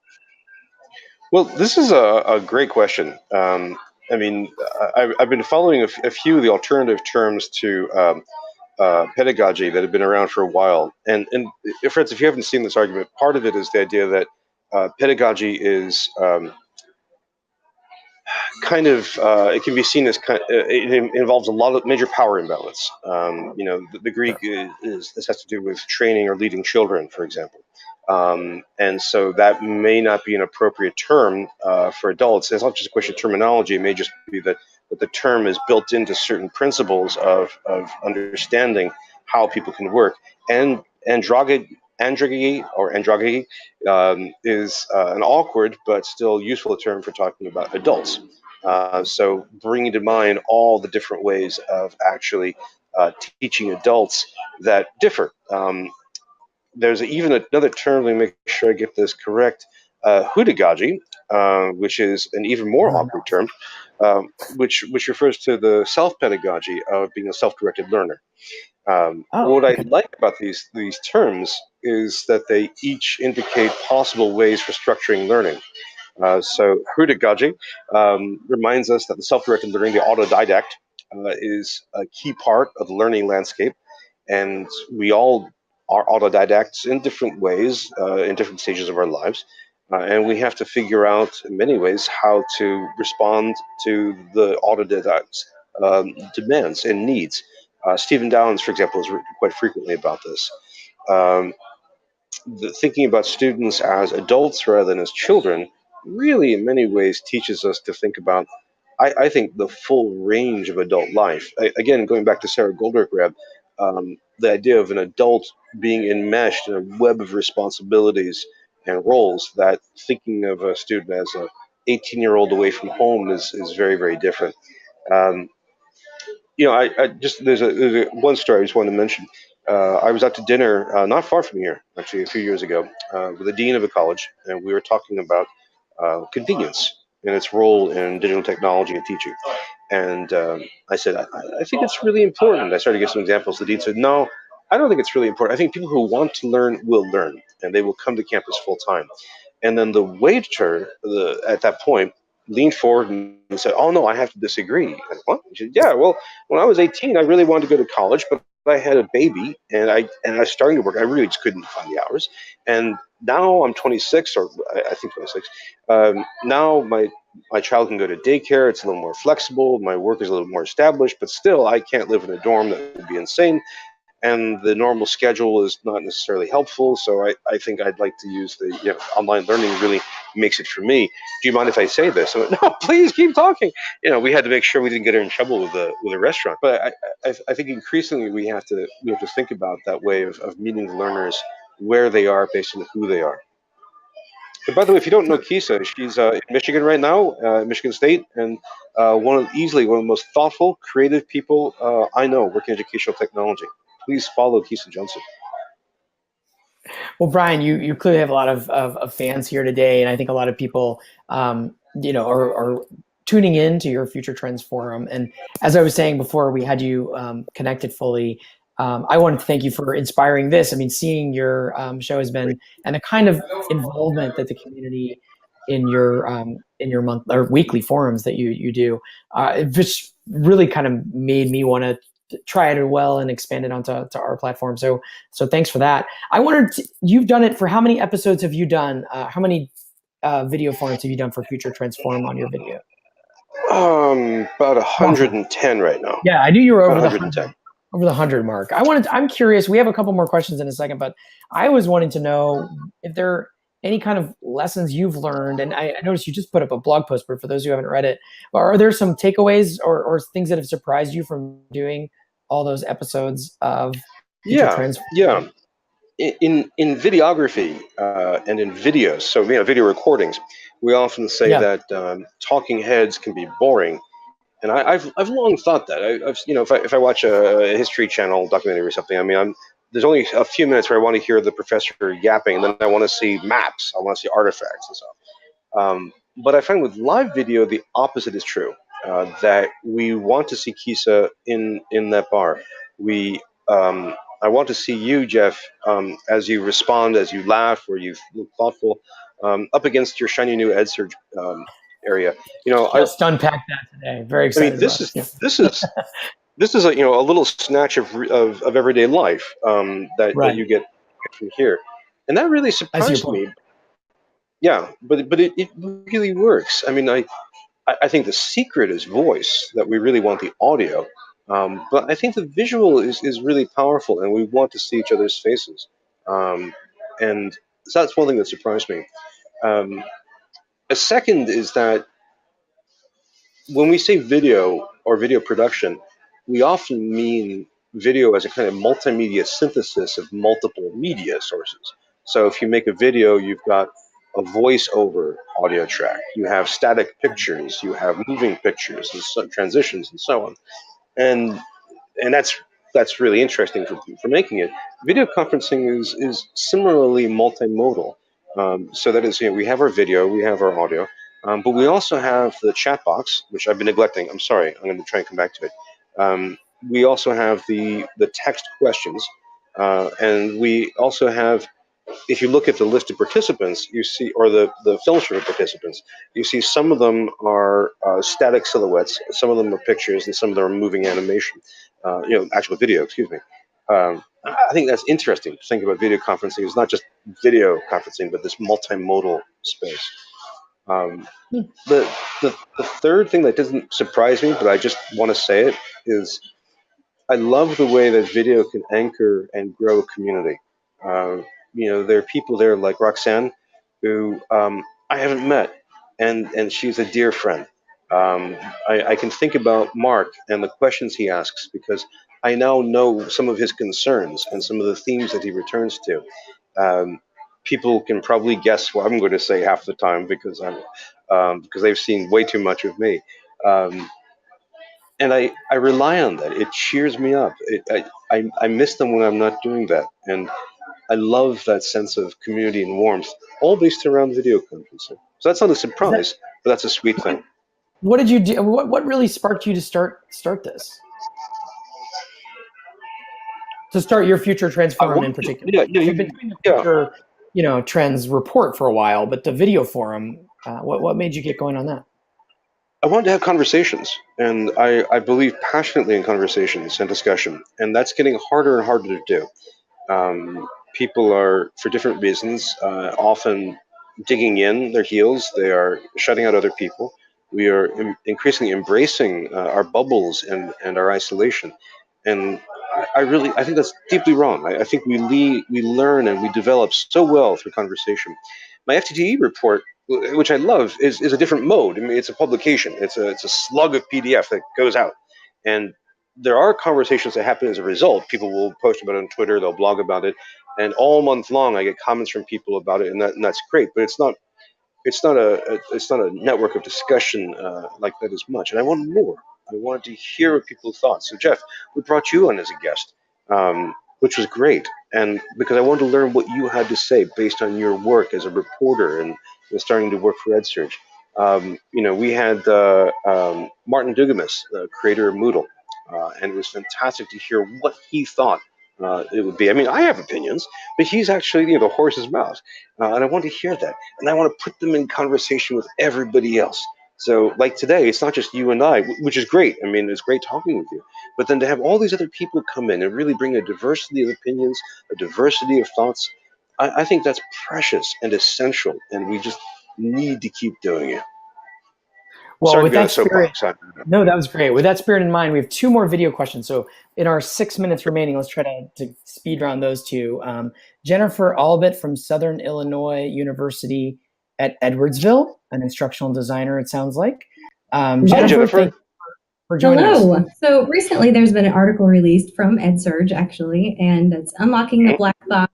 Well, this is a great question. I've been following a few of the alternative terms to pedagogy that have been around for a while. And friends, if you haven't seen this argument, part of it is the idea that pedagogy is kind of it can be seen as it involves a lot of major power imbalance. The Greek this has to do with training or leading children, for example. And so that may not be an appropriate term for adults. It's not just a question of terminology. It may just be that the term is built into certain principles of understanding how people can work. And androgyny is an awkward but still useful term for talking about adults. So bringing to mind all the different ways of actually teaching adults that differ. There's even another term, let me make sure I get this correct, hudagogy, which is an even more awkward term, which refers to the self-pedagogy of being a self-directed learner. What I like about these terms is that they each indicate possible ways for structuring learning. So hudagogy reminds us that the self-directed learning, the autodidact, is a key part of the learning landscape, and we all are autodidacts in different ways, in different stages of our lives. And we have to figure out, in many ways, how to respond to the autodidact's demands and needs. Stephen Downes, for example, has written quite frequently about this. Um, Thinking about students as adults rather than as children really, in many ways, teaches us to think about, I think, the full range of adult life. Again, going back to Sarah Goldberg, the idea of an adult being enmeshed in a web of responsibilities and roles, that thinking of a student as a 18-year-old away from home is very, very different. Um, I just there's one story I just wanted to mention. I was out to dinner not far from here, actually, a few years ago, with the dean of a college, and we were talking about convenience and its role in digital technology and teaching. And I said, I think it's really important. I started to give some examples. The dean said, no, I don't think it's really important. I think people who want to learn will learn, and they will come to campus full time. And then the waiter, at that point, leaned forward and said, "Oh no, I have to disagree." I said, what? He said, "Yeah, well, when I was 18, I really wanted to go to college, but I had a baby, and I was starting to work. I really just couldn't find the hours. And now I'm 26, or I think 26. Now my child can go to daycare. It's a little more flexible. My work is a little more established, but still, I can't live in a dorm. That would be insane. And the normal schedule is not necessarily helpful. So I think I'd like to use the online learning really makes it for me. Do you mind if I say this?" I went, "No, please keep talking." We had to make sure we didn't get her in trouble with the restaurant. But I think increasingly we have to think about that way of meeting the learners where they are based on who they are. And by the way, if you don't know Kisa, she's in Michigan right now, Michigan State, and easily one of the most thoughtful, creative people I know working in educational technology. Please follow Kisa Johnson. Well, Bryan, you clearly have a lot of fans here today, and I think a lot of people, are tuning in to your Future Trends Forum. And as I was saying before we had you connected fully, I wanted to thank you for inspiring this. I mean, seeing your show has been, and the kind of involvement that the community in your month or weekly forums that you do, it just really kind of made me want to try it as well and expand it onto our platform. So thanks for that. I wondered, you've done it for how many episodes have you done? How many video forums have you done for Future Transform on your video? About 110 right now. Yeah, I knew you were over the 110. Over the 100 mark. I'm curious. We have a couple more questions in a second, but I was wanting to know if there are any kind of lessons you've learned. And I noticed you just put up a blog post, but for those who haven't read it, are there some takeaways or things that have surprised you from doing all those episodes of Future Trends? Yeah. In videography and in videos, so video recordings, we often say that talking heads can be boring, and I've long thought that. If I watch a History Channel documentary or something, I mean, there's only a few minutes where I want to hear the professor yapping, and then I want to see maps, I want to see artifacts and stuff. But I find with live video, the opposite is true. That we want to see Kisa in that bar. I want to see you, Jeff, as you respond, as you laugh, or you look thoughtful, up against your shiny new EdSurge area. Just unpack that today. Very excited. This is a little snatch of everyday life that you get from here, and that really surprised me. Yeah, but it really works. I mean, I think the secret is voice, that we really want the audio. But I think the visual is really powerful, and we want to see each other's faces. And so that's one thing that surprised me. Um, a second is that when we say video or video production, we often mean video as a kind of multimedia synthesis of multiple media sources. So if you make a video, you've got a voiceover audio track, you have static pictures, you have moving pictures and transitions and so on. And that's really interesting for making it. Video conferencing is similarly multimodal. So that is, we have our video, we have our audio, but we also have the chat box, which I've been neglecting. I'm sorry, I'm going to try and come back to it. We also have the text questions, and we also have, if you look at the list of participants, you see, or the film strip of participants, you see some of them are static silhouettes, some of them are pictures, and some of them are moving animation, actual video, excuse me. I think that's interesting to think about video conferencing. It's not just video conferencing, but this multimodal space. The, the third thing that doesn't surprise me, but I just want to say it, is I love the way that video can anchor and grow a community. There are people there like Roxanne, who I haven't met, and she's a dear friend. I can think about Mark and the questions he asks, because I now know some of his concerns and some of the themes that he returns to. People can probably guess what I'm going to say half the time, because they've seen way too much of me. And I rely on that. It cheers me up. I miss them when I'm not doing that. And I love that sense of community and warmth, all based around video conferencing. So that's not a surprise, but that's a sweet thing. What did you do? What really sparked you to start this? To start your Future Trends Forum in particular? Yeah, you've been doing the Future, Trends report for a while, but the video forum, what made you get going on that? I wanted to have conversations, and I believe passionately in conversations and discussion, and that's getting harder and harder to do. People are, for different reasons, often digging in their heels. They are shutting out other people. We are increasingly embracing our bubbles and our isolation. And I think that's deeply wrong. I think we learn and we develop so well through conversation. My FTTE report, which I love, is a different mode. I mean, it's a publication. It's a slug of PDF that goes out, and there are conversations that happen as a result. People will post about it on Twitter, they'll blog about it, and all month long I get comments from people about it, and that's great. But it's not a network of discussion like that as much. And I wanted more. I wanted to hear what people thought. So Jeff, we brought you on as a guest, which was great, and because I wanted to learn what you had to say based on your work as a reporter and starting to work for EdSurge. We had Martin Dugamis, the creator of Moodle, and it was fantastic to hear what he thought it would be. I mean, I have opinions, but he's actually the horse's mouth, and I want to hear that, and I want to put them in conversation with everybody else. So, like today, it's not just you and I, which is great. I mean, it's great talking with you, but then to have all these other people come in and really bring a diversity of opinions, a diversity of thoughts, I think that's precious and essential, and we just need to keep doing it. Well, Sorry with to be on that a spirit, soapbox. no, that was great. With that spirit in mind, we have two more video questions. So in our 6 minutes remaining, let's try to speed round those two. Jennifer Albert from Southern Illinois University at Edwardsville, an instructional designer, it sounds like. Jennifer, thank you for joining us. So recently there's been an article released from EdSurge, actually, and it's Unlocking the Black Box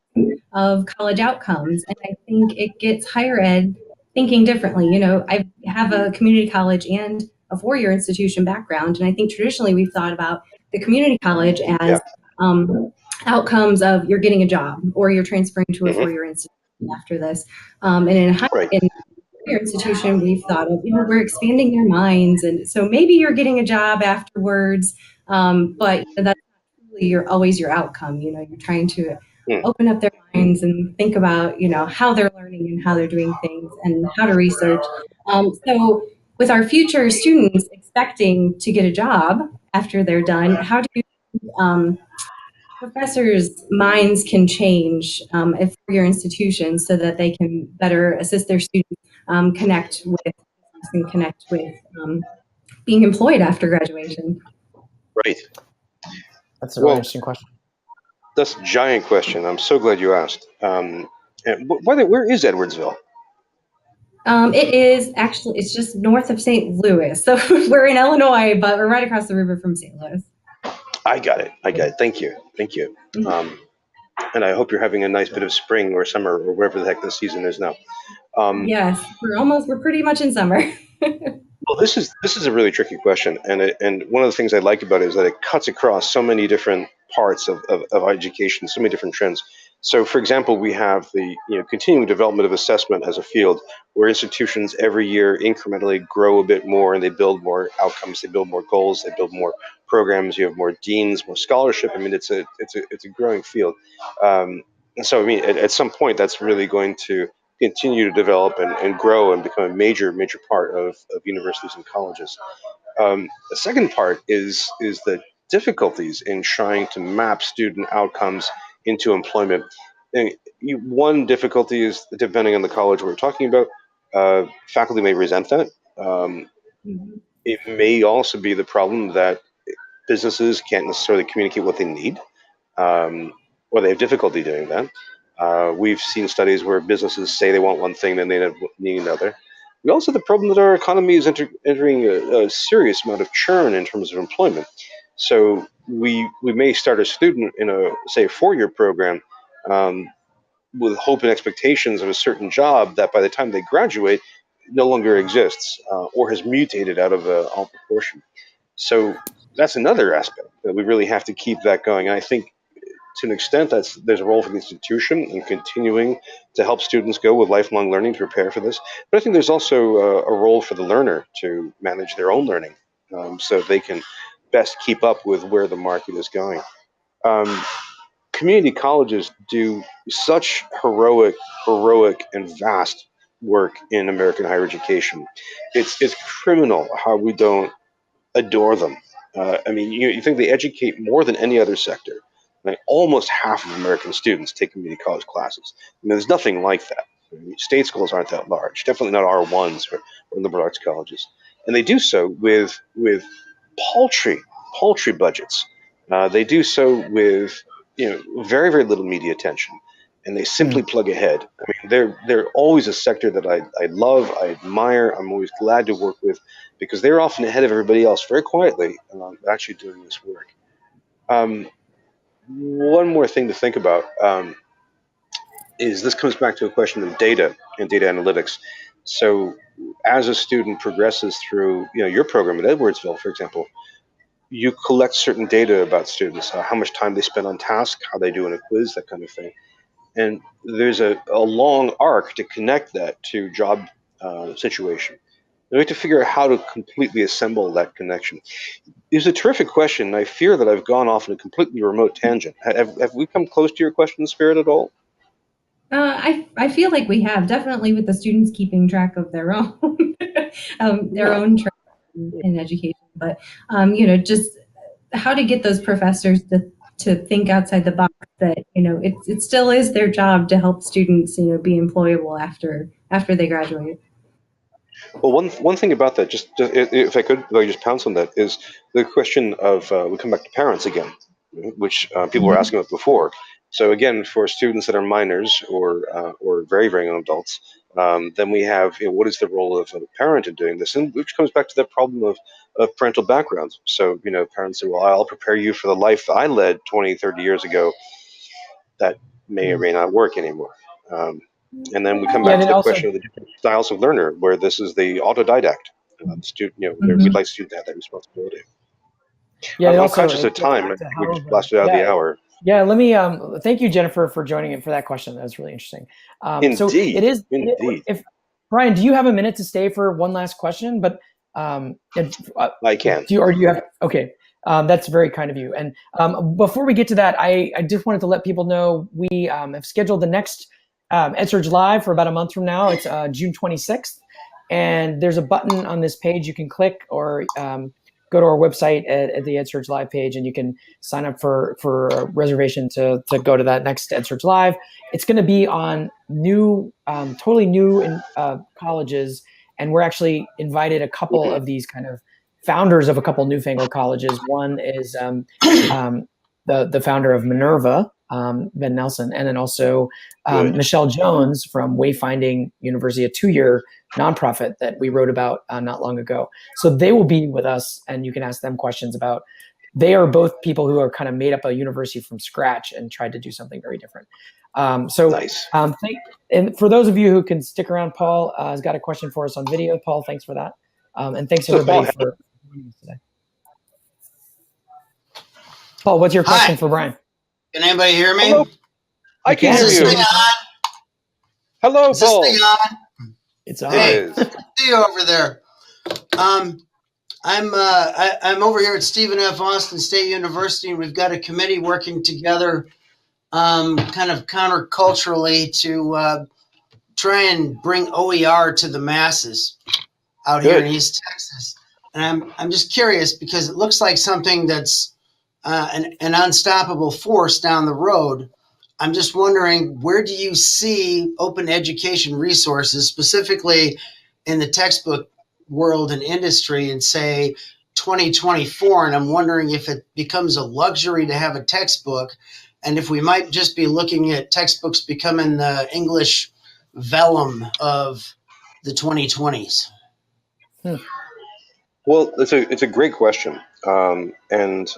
of College Outcomes. And I think it gets higher ed thinking differently. I have a community college and a four-year institution background, and I think traditionally we've thought about the community college as outcomes of you're getting a job or you're transferring to a four-year institution after this. And in a higher institution, we've thought of, we're expanding their minds, and so maybe you're getting a job afterwards, but that's really always your outcome. You're trying to open up their minds and think about, how they're learning and how they're doing things and how to research. So with our future students expecting to get a job after they're done, how do professors' minds can change for your institution so that they can better assist their students connect with and connect with being employed after graduation? Right. That's a really Well, interesting question. that's a giant question. I'm so glad you asked. And by the way, where is Edwardsville? It is actually, it's just north of St. Louis. So we're in Illinois, but we're right across the river from St. Louis. I got it. Thank you. Mhm. And I hope you're having a nice bit of spring or summer or wherever the heck the season is now. Yes, we're pretty much in summer. Well, this is a really tricky question, and one of the things I like about it is that it cuts across so many different parts of education, so many different trends. So, for example, we have the continuing development of assessment as a field, where institutions every year incrementally grow a bit more, and they build more outcomes, they build more goals, they build more programs. You have more deans, more scholarship. I mean, it's a growing field. And so, I mean, at some point, that's really going to continue to develop and grow and become a major part of universities and colleges. The second part is the difficulties in trying to map student outcomes into employment. And one difficulty is, depending on the college we're talking about, faculty may resent that. Mhm. It may also be the problem that businesses can't necessarily communicate what they need, or they have difficulty doing that. We've seen studies where businesses say they want one thing, then they end up needing another. We also have the problem that our economy is entering a serious amount of churn in terms of employment. So we may start a student in a, say, a 4-year program, um, with hope and expectations of a certain job that by the time they graduate no longer exists, or has mutated out of all proportion. So that's another aspect that we really have to keep that going. And I think to an extent there's a role for the institution in continuing to help students go with lifelong learning to prepare for this. But I think there's also a role for the learner to manage their own learning, so they can best keep up with where the market is going. Um, Community colleges do such heroic and vast work in American higher education. It's criminal how we don't adore them. I mean, you think they educate more than any other sector. Like almost half of American students take community college classes. I mean, there's nothing like that. I mean, state schools aren't that large. Definitely not R1s or liberal arts colleges, and they do so with paltry budgets. They do so with very little media attention, and they simply plug ahead. I mean, they're always a sector that I love, I admire. I'm always glad to work with because they're often ahead of everybody else very quietly, actually doing this work. Um, One more thing to think about, is this comes back to a question of data and data analytics. So as a student progresses through your program at Edwardsville, for example, you collect certain data about students, how much time they spend on task, how they do in a quiz, that kind of thing. And there's a long arc to connect that to job situation. We have to figure out how to completely assemble that connection. It's a terrific question. And I fear that I've gone off in a completely remote tangent. Have we come close to your question, Spirit, at all? I feel like we have, definitely, with the students keeping track of their own their Yeah. own in education, but just how to get those professors to think outside the box, that it still is their job to help students be employable after they graduate. Well, one thing about that, just if I could like, just pounce on that, is the question of we come back to parents again, which people were Mhm. asking about before. So again, for students that are minors or very young adults, then we have what is the role of a parent in doing this, and which comes back to that problem of parental backgrounds. So parents say, well, I'll prepare you for the life I led 20, 30 years ago. That may or may not work anymore. Um, and then we come Yeah, back and to it the also question of the different styles of learner, where this is the autodidact student. Where we'd Mhm. like students to have that responsibility. yeah, it I'm also conscious of it gets time. I back to think we how just blasted out the hour. yeah, let me thank you, Jennifer, for joining in for that question. That was really interesting. So it Indeed, is indeed, if Brian, do you have a minute to stay for one last question? But I can. do you have okay? That's very kind of you. And before we get to that, I just wanted to let people know we have scheduled the next EdSurge Live for about a month from now. It's June 26th, and there's a button on this page you can click, or go to our website at the EdSurge Live page, and you can sign up for a reservation to go to that next EdSurge Live. It's going to be on totally new colleges And we're actually invited a couple of these kind of founders of a couple newfangled colleges. One is the founder of Minerva, Ben Nelson, and then also Michelle Jones from Wayfinding University, a 2-year nonprofit that we wrote about not long ago. So they will be with us, and you can ask them questions about. They are both people who are kind of made up a university from scratch and tried to do something very different. Nice. And for those of you who can stick around, Paul has got a question for us on video. Paul, thanks for that. And thanks everybody for joining us today. Paul, what's your question for Bryan? Can anybody hear me? Hello. I can hear you. Hello, Is this Paul. thing on? It's on. Hey, good to see you over there. I'm over here at Stephen F. Austin State University, and we've got a committee working together, kind of counterculturally to try and bring OER to the masses out here in East Texas. And I'm just curious because it looks like something that's an unstoppable force down the road. I'm just wondering, where do you see open education resources, specifically in the textbook world and industry, in say 2024? And I'm wondering if it becomes a luxury to have a textbook, and if we might just be looking at textbooks becoming the English vellum of the 2020s. Well, it's a great question, and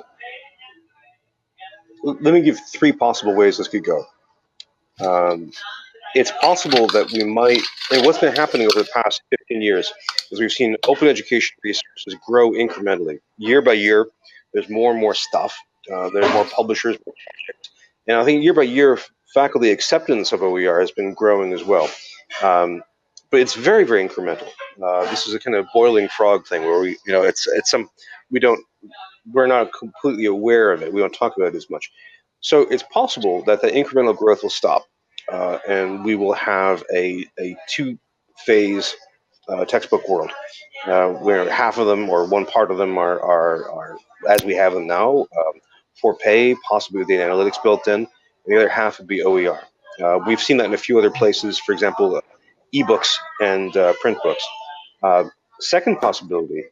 let me give 3 possible ways this could go. It's possible that we might, and what's been happening over the past 15 years is we've seen open education resources grow incrementally. Year by year, there's more and more stuff. There's more publishers, more projects. And I think year by year, faculty acceptance of OER has been growing as well. But it's very, very incremental. This is a kind of boiling frog thing where we're not completely aware of it. We don't talk about it as much. So it's possible that the incremental growth will stop, and we will have a 2-phase textbook world where half of them or one part of them are as we have them now, for pay, possibly with data analytics built in, and the other half would be OER. We've seen that in a few other places, for example, ebooks and print books. Second possibility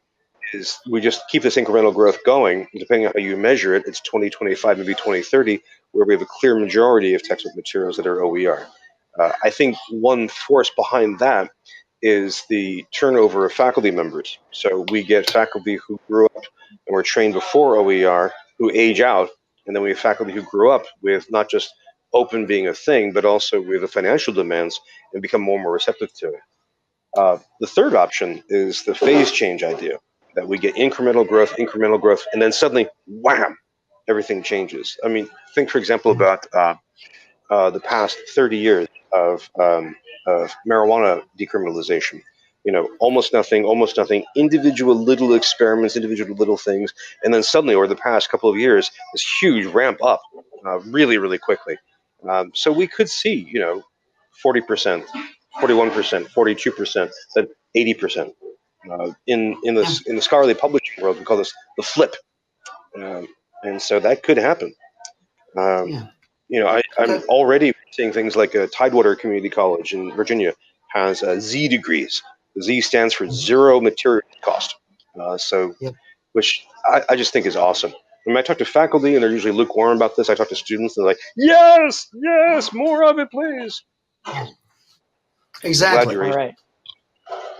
is we just keep this incremental growth going. Depending on how you measure it, it's 2025, maybe 2030, where we have a clear majority of textbook materials that are OER. I think one force behind that is the turnover of faculty members. So we get faculty who grew up and were trained before OER who age out, and then we have faculty who grew up with not just open being a thing, but also with the financial demands and become more and more receptive to it. The third option is the phase change idea, that we get incremental growth, and then suddenly, wham, everything changes. I mean, think, for example, about the past 30 years of marijuana decriminalization. Almost nothing, individual little experiments, individual little things, and then suddenly, over the past couple of years, this huge ramp up really, really quickly. So we could see, 40%, 41%, 42%, then 80%. In the scholarly publishing world, we call this the flip, and so that could happen. I'm already seeing things like a Tidewater Community College in Virginia has Z degrees. The Z stands for zero material cost. Which I just think is awesome. When I talk to faculty and they're usually lukewarm about this, I talk to students and they're like, yes, more of it, please. Exactly. All right.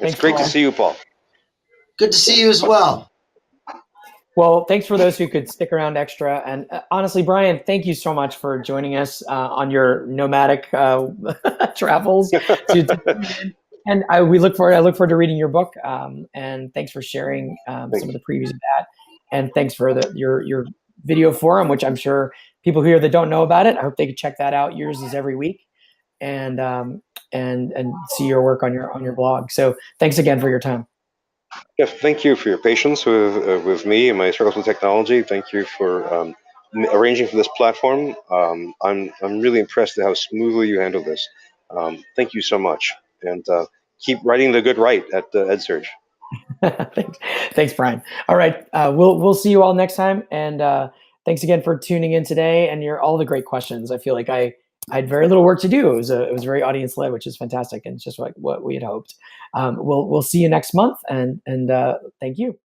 It's great to see you, Paul. Good to see you as well. Well, thanks for those who could stick around extra. And honestly, Bryan, thank you so much for joining us on your nomadic travels. And I look forward to reading your book. And thanks for sharing some of the previews of that. And thanks for your video forum, which I'm sure people here that don't know about it, I hope they could check that out. Yours is every week, and see your work on your blog. So thanks again for your time. Yes, thank you for your patience with me and my struggles with technology. Thank you for arranging for this platform. I'm really impressed at how smoothly you handle this. Thank you so much, and keep writing the good write at EdSurge. Thanks, Bryan. All right, we'll see you all next time, and thanks again for tuning in today and all the great questions. I feel like I I had very little work to do. It was very audience led, which is fantastic, and it's just like what we had hoped. We'll see you next month, and thank you.